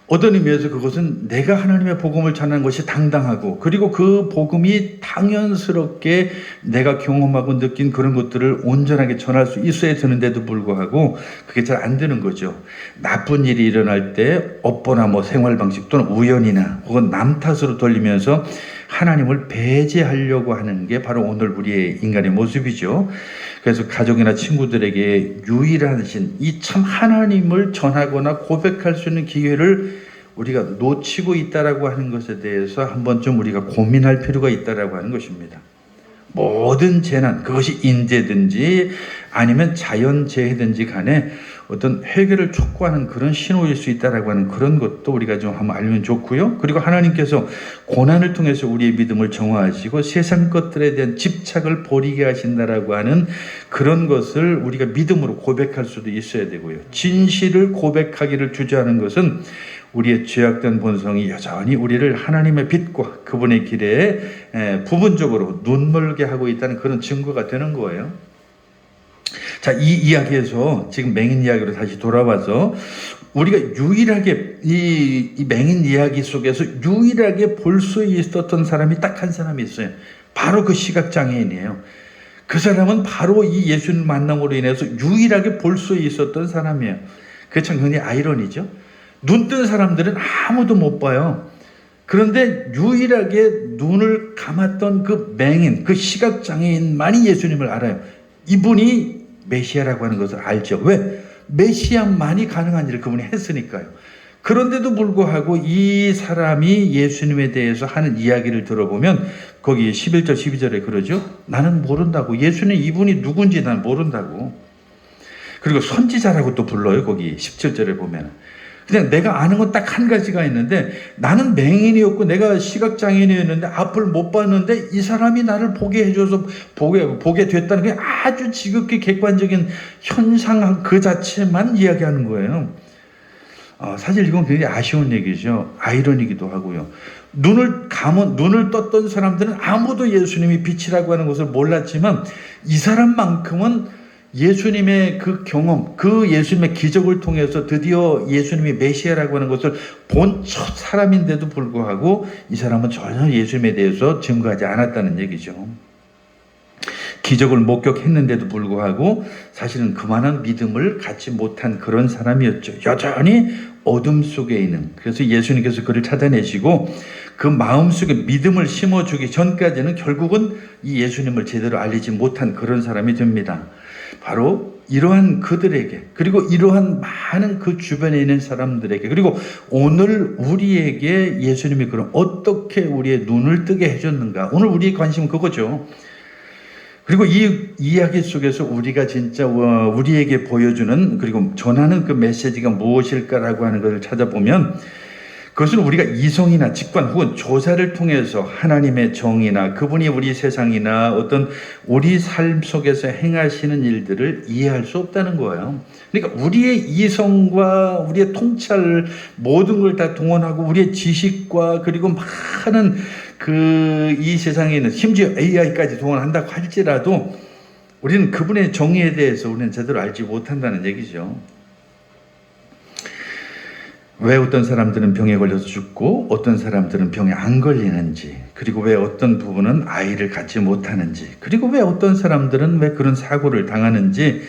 [SPEAKER 1] 어떤 의미에서 그것은 내가 하나님의 복음을 전하는 것이 당당하고 그리고 그 복음이 당연스럽게 내가 경험하고 느낀 그런 것들을 온전하게 전할 수 있어야 되는데도 불구하고 그게 잘 안 되는 거죠. 나쁜 일이 일어날 때 업보나 생활 방식 또는 우연이나 혹은 남 탓으로 돌리면서 하나님을 배제하려고 하는 게 바로 오늘 우리의 인간의 모습이죠. 그래서 가족이나 친구들에게 유일하신 이 참 하나님을 전하거나 고백할 수 있는 기회를 우리가 놓치고 있다라고 하는 것에 대해서 한 번쯤 우리가 고민할 필요가 있다라고 하는 것입니다. 모든 재난, 그것이 인재든지 아니면 자연재해든지 간에 어떤 해결을 촉구하는 그런 신호일 수 있다라고 하는 그런 것도 우리가 좀 한번 알면 좋고요. 그리고 하나님께서 고난을 통해서 우리의 믿음을 정화하시고 세상 것들에 대한 집착을 버리게 하신다라고 하는 그런 것을 우리가 믿음으로 고백할 수도 있어야 되고요. 진실을 고백하기를 주저하는 것은 우리의 죄악된 본성이 여전히 우리를 하나님의 빛과 그분의 길에 부분적으로 눈멀게 하고 있다는 그런 증거가 되는 거예요. 자, 이 이야기에서 지금 맹인 이야기로 다시 돌아와서 우리가 유일하게 이 맹인 이야기 속에서 유일하게 볼 수 있었던 사람이 딱 한 사람이 있어요. 바로 그 시각장애인이에요. 그 사람은 바로 이 예수님 만남으로 인해서 유일하게 볼 수 있었던 사람이에요. 그게 참 굉장히 아이러니죠. 눈 뜬 사람들은 아무도 못 봐요. 그런데 유일하게 눈을 감았던 그 맹인, 그 시각장애인만이 예수님을 알아요. 이분이 메시아라고 하는 것을 알죠. 왜? 메시아만이 가능한 일을 그분이 했으니까요. 그런데도 불구하고 이 사람이 예수님에 대해서 하는 이야기를 들어보면 거기 11절 12절에 그러죠. 나는 모른다고. 예수님 이분이 누군지 난 모른다고. 그리고 선지자라고 또 불러요. 거기 17절에 보면. 그냥 내가 아는 건 딱 한 가지가 있는데 나는 맹인이었고 내가 시각장애인이었는데 앞을 못 봤는데 이 사람이 나를 보게 해줘서 보게 됐다는 게 아주 지극히 객관적인 현상 그 자체만 이야기하는 거예요. 사실 이건 굉장히 아쉬운 얘기죠. 아이러니기도 하고요. 눈을 떴던 사람들은 아무도 예수님이 빛이라고 하는 것을 몰랐지만 이 사람만큼은 예수님의 그 경험, 그 예수님의 기적을 통해서 드디어 예수님이 메시아라고 하는 것을 본 첫 사람인데도 불구하고 이 사람은 전혀 예수님에 대해서 증거하지 않았다는 얘기죠. 기적을 목격했는데도 불구하고 사실은 그만한 믿음을 갖지 못한 그런 사람이었죠. 여전히 어둠 속에 있는. 그래서 예수님께서 그를 찾아내시고 그 마음속에 믿음을 심어주기 전까지는 결국은 이 예수님을 제대로 알리지 못한 그런 사람이 됩니다. 바로 이러한 그들에게 그리고 이러한 많은 그 주변에 있는 사람들에게 그리고 오늘 우리에게 예수님이 그럼 어떻게 우리의 눈을 뜨게 해줬는가. 오늘 우리의 관심은 그거죠. 그리고 이 이야기 속에서 우리가 진짜 우리에게 보여주는 그리고 전하는 그 메시지가 무엇일까라고 하는 것을 찾아보면 그것은 우리가 이성이나 직관 혹은 조사를 통해서 하나님의 정의나 그분이 우리 세상이나 어떤 우리 삶 속에서 행하시는 일들을 이해할 수 없다는 거예요. 그러니까 우리의 이성과 우리의 통찰 모든 걸 다 동원하고 우리의 지식과 그리고 많은 이 세상에 있는 심지어 AI까지 동원한다고 할지라도 우리는 그분의 정의에 대해서 우리는 제대로 알지 못한다는 얘기죠. 왜 어떤 사람들은 병에 걸려서 죽고 어떤 사람들은 병에 안 걸리는지, 그리고 왜 어떤 부분은 아이를 갖지 못하는지, 그리고 왜 어떤 사람들은 왜 그런 사고를 당하는지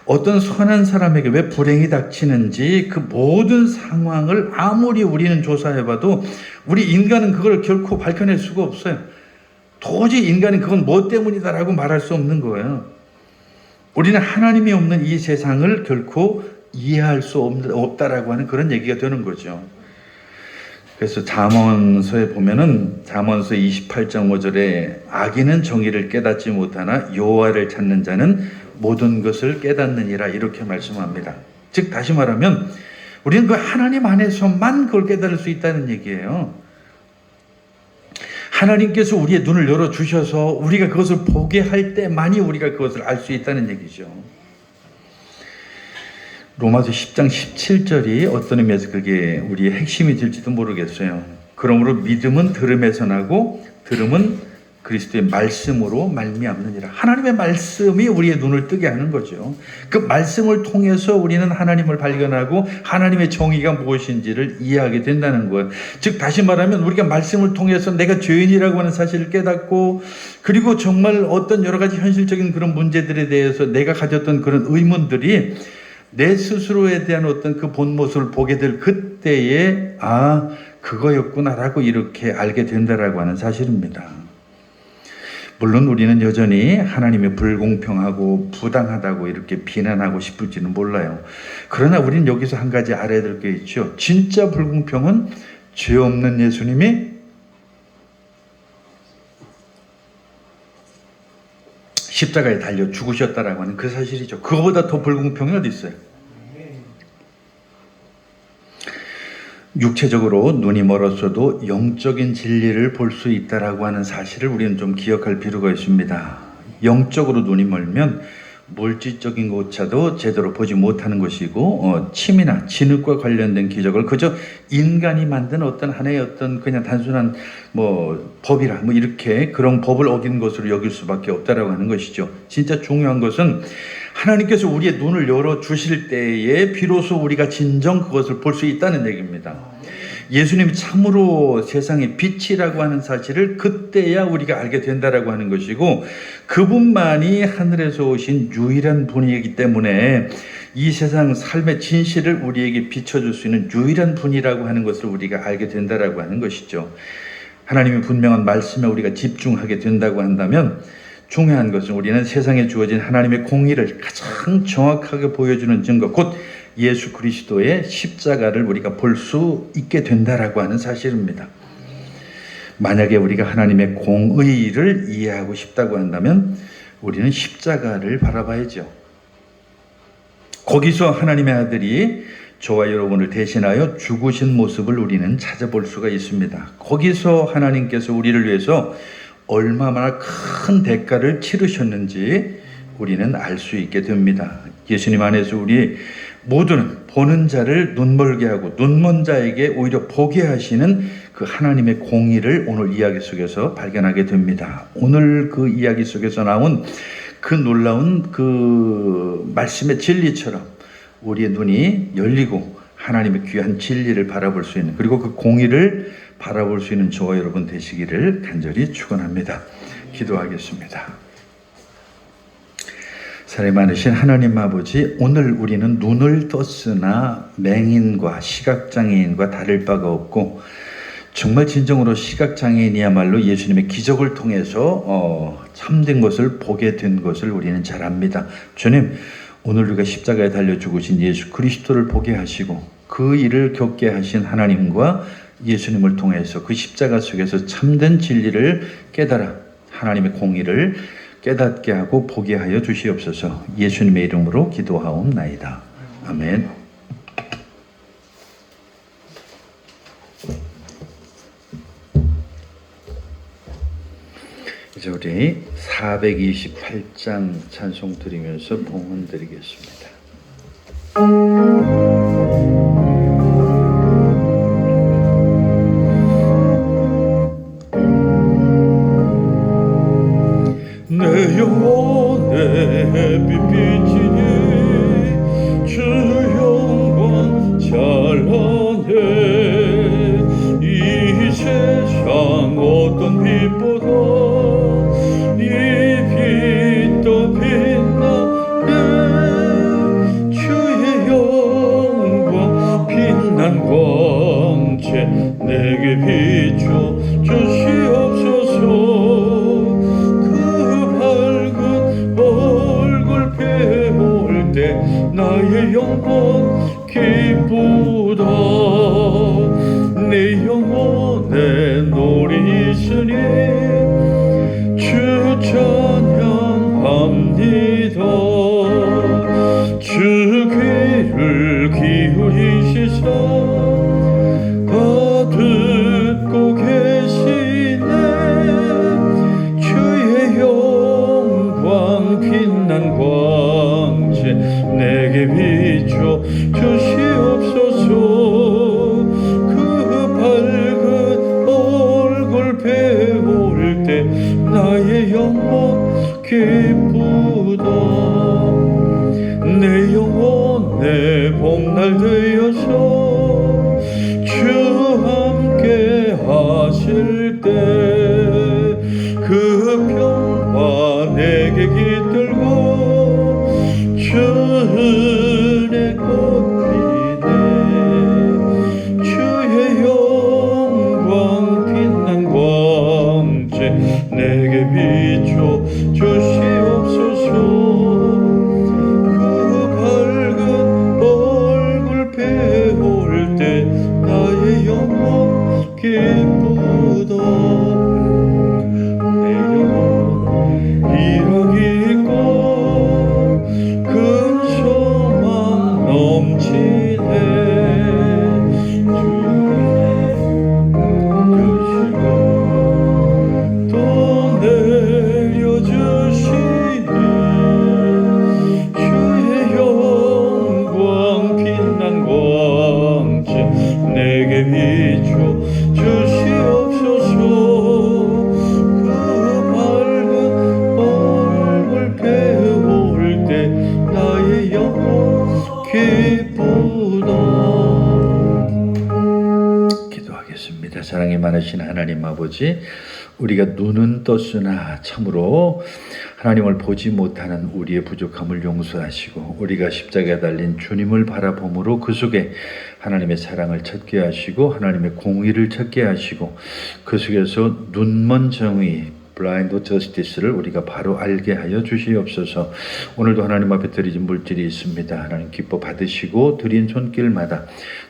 [SPEAKER 1] 어떤 선한 사람에게 왜 불행이 닥치는지 그 모든 상황을 아무리 우리는 조사해봐도 우리 인간은 그걸 결코 밝혀낼 수가 없어요. 도저히 인간은 그건 뭐 때문이다라고 말할 수 없는 거예요. 우리는 하나님이 없는 이 세상을 결코 이해할 수 없다라고 하는 그런 얘기가 되는 거죠. 그래서 잠언서에 보면은 잠언서 28장 5절에 악인은 정의를 깨닫지 못하나 여호와를 찾는 자는 모든 것을 깨닫느니라 이렇게 말씀합니다. 즉 다시 말하면 우리는 그 하나님 안에서만 그걸 깨달을 수 있다는 얘기예요. 하나님께서 우리의 눈을 열어주셔서 우리가 그것을 보게 할 때만이 우리가 그것을 알 수 있다는 얘기죠. 로마서 10장 17절이 어떤 의미에서 그게 우리의 핵심이 될지도 모르겠어요. 그러므로 믿음은 들음에서 나고 들음은 그리스도의 말씀으로 말미암느니라. 하나님의 말씀이 우리의 눈을 뜨게 하는 거죠. 그 말씀을 통해서 우리는 하나님을 발견하고 하나님의 정의가 무엇인지를 이해하게 된다는 거예요. 즉 다시 말하면 우리가 말씀을 통해서 내가 죄인이라고 하는 사실을 깨닫고 그리고 정말 어떤 여러 가지 현실적인 그런 문제들에 대해서 내가 가졌던 그런 의문들이 내 스스로에 대한 어떤 그 본 모습을 보게 될 그때에 그거였구나라고 이렇게 알게 된다라고 하는 사실입니다. 물론 우리는 여전히 하나님의 불공평하고 부당하다고 이렇게 비난하고 싶을지는 몰라요. 그러나 우리는 여기서 한 가지 알아야 될 게 있죠. 진짜 불공평은 죄 없는 예수님이 십자가에 달려 죽으셨다라고 하는 그 사실이죠. 그거보다 더 불공평이 어디 있어요? 육체적으로 눈이 멀었어도 영적인 진리를 볼 수 있다라고 하는 사실을 우리는 좀 기억할 필요가 있습니다. 영적으로 눈이 멀면 물질적인 것조차도 제대로 보지 못하는 것이고 침이나 진흙과 관련된 기적을 그저 인간이 만든 어떤 하나의 어떤 그냥 단순한 법이라 이렇게 그런 법을 어긴 것으로 여길 수밖에 없다라고 하는 것이죠. 진짜 중요한 것은 하나님께서 우리의 눈을 열어주실 때에 비로소 우리가 진정 그것을 볼 수 있다는 얘기입니다. 예수님이 참으로 세상의 빛이라고 하는 사실을 그때야 우리가 알게 된다라고 하는 것이고 그분만이 하늘에서 오신 유일한 분이기 때문에 이 세상 삶의 진실을 우리에게 비춰줄 수 있는 유일한 분이라고 하는 것을 우리가 알게 된다라고 하는 것이죠. 하나님의 분명한 말씀에 우리가 집중하게 된다고 한다면 중요한 것은 우리는 세상에 주어진 하나님의 공의를 가장 정확하게 보여주는 증거, 곧 예수 그리스도의 십자가를 우리가 볼 수 있게 된다라고 하는 사실입니다. 만약에 우리가 하나님의 공의를 이해하고 싶다고 한다면 우리는 십자가를 바라봐야죠. 거기서 하나님의 아들이 저와 여러분을 대신하여 죽으신 모습을 우리는 찾아볼 수가 있습니다. 거기서 하나님께서 우리를 위해서 얼마나 큰 대가를 치르셨는지 우리는 알 수 있게 됩니다. 예수님 안에서 우리 모두는 보는 자를 눈멀게 하고 눈먼 자에게 오히려 보게 하시는 그 하나님의 공의를 오늘 이야기 속에서 발견하게 됩니다. 오늘 그 이야기 속에서 나온 그 놀라운 그 말씀의 진리처럼 우리의 눈이 열리고 하나님의 귀한 진리를 바라볼 수 있는 그리고 그 공의를 바라볼 수 있는 저와 여러분 되시기를 간절히 축원합니다. 기도하겠습니다. 사랑이 많으신 하나님 아버지, 오늘 우리는 눈을 떴으나 맹인과 시각장애인과 다를 바가 없고 정말 진정으로 시각장애인이야말로 예수님의 기적을 통해서 참된 것을 보게 된 것을 우리는 잘 압니다. 주님, 오늘 우리가 십자가에 달려 죽으신 예수 그리스도를 보게 하시고 그 일을 겪게 하신 하나님과 예수님을 통해서 그 십자가 속에서 참된 진리를 깨달아 하나님의 공의를 깨닫게 하고 보게 하여 주시옵소서. 예수님의 이름으로 기도하옵나이다. 아멘. 이제 우리 428장 찬송 드리면서 봉헌 드리겠습니다. 내 영혼의 햇빛 비치니 주 영광 찬란해. 이 세상 어떤 빛보다 이 빛 더 빛나네. 되어서 주 함께 하실 때 그 평화 내게 깃들고 주 은혜 꽃피네 주의 영광 빛난 광채 내게 비춰 주시옵소서 그 밝은 얼굴 배울 때 나의 영혼 기쁘다 내 영혼 일하기 있고 큰 소망 넘치네 주시고 또 내려주시네 주의 영광 빛난 광채 내게 비춰 주시옵소서 그 밝은 얼굴 배울 때 나의 영혼 기쁘다. 기도하겠습니다. 사랑이 많으신 하나님 아버지, 우리가 눈은 떴으나 참으로 하나님을 보지 못하는 우리의 부족함을 용서하시고 우리가 십자가에 달린 주님을 바라봄으로 그 속에 하나님의 사랑을 찾게 하시고 하나님의 공의를 찾게 하시고 그 속에서 눈먼 정의 블라인드 저스티스를 우리가 바로 알게 하여 주시옵소서. 오늘도 하나님 앞에 드리진 물질이 있습니다. 하나님 기뻐 받으시고 드린 손길마다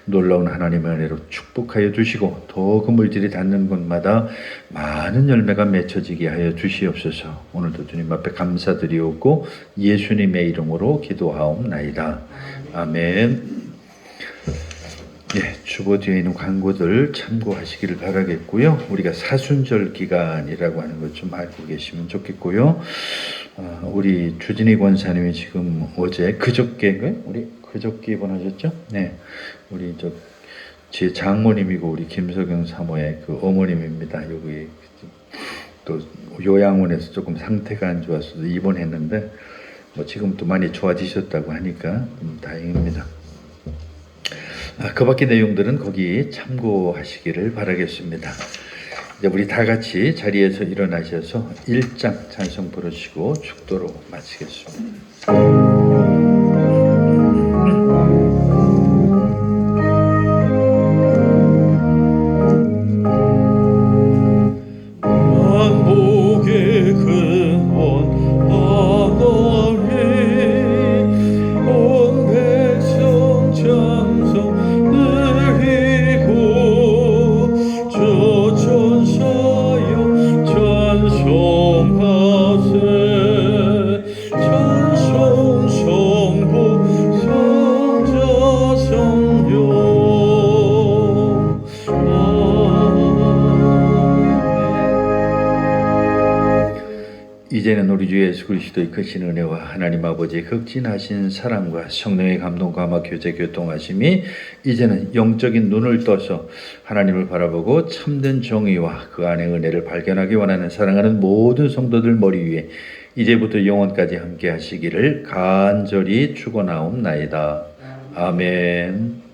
[SPEAKER 1] 놀라운 하나님의 은혜로 축복하여 주시고 더 그 물질이 닿는 곳마다 많은 열매가 맺혀지게 하여 주시옵소서. 오늘도 주님 앞에 감사드리옵고 예수님의 이름으로 기도하옵나이다. 아멘. 예, 주보 뒤에 있는 광고들 참고하시기를 바라겠고요. 우리가 사순절 기간이라고 하는 것 좀 알고 계시면 좋겠고요. 우리 주진희 권사님이 지금 어제 그저께인가요? 우리 그저께 입원하셨죠? 네, 우리 제 장모님이고 우리 김석영 사모의 그 어머님입니다. 여기 또 요양원에서 조금 상태가 안 좋아서 입원했는데 뭐 지금 또 많이 좋아지셨다고 하니까 다행입니다. 그 밖의 내용들은 거기 참고하시기를 바라겠습니다. 이제 우리 다 같이 자리에서 일어나셔서 1장 찬송 부르시고 축도로 마치겠습니다. 만복의 근원 하나님 온 백성 찬송 드리고 저 천사여 찬송하세 찬송 성부 성자 성령 이제는 우리 주 예수 그리스도의 크신 은혜와 하나님 아버지의 극진하신 사랑과 성령의 감동과 감화 교제 교통하심이 이제는 영적인 눈을 떠서 하나님을 바라보고 참된 정의와 그 안의 은혜를 발견하기 원하는 사랑하는 모든 성도들 머리 위에 이제부터 영원까지 함께 하시기를 간절히 축원하옵나이다. 아멘.